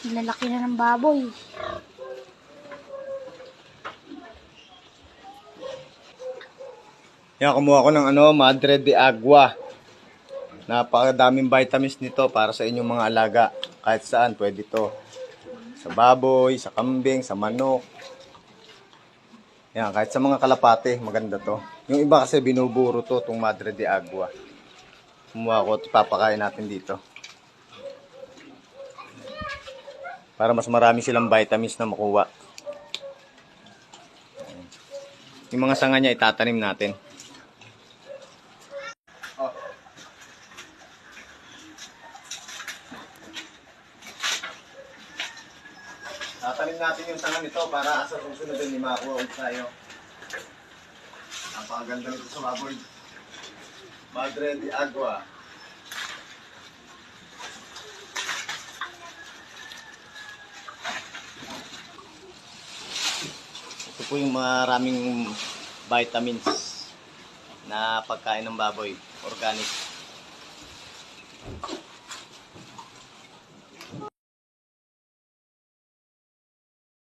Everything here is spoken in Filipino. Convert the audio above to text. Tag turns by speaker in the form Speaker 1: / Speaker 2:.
Speaker 1: Lalaki na ng baboy.
Speaker 2: Yan, kumuha ko ng Madre de Agua. Napakadaming vitamins nito para sa inyong mga alaga. Kahit saan, pwede to. Sa baboy, sa kambing, sa manok. Yan, kahit sa mga kalapate, maganda to. Yung iba kasi binuburo to, itong Madre de Agua. Kumuha ko, papakain natin dito. Para mas marami silang vitamins na makuha. Yung mga sanga niya, itatanim natin. Tatanim natin yung sanga nito para sa susunod din makuha ulit tayo. Napakaganda nito sa baboy. Madre de Agua. Ito po yung maraming vitamins na pagkain ng baboy. Organic.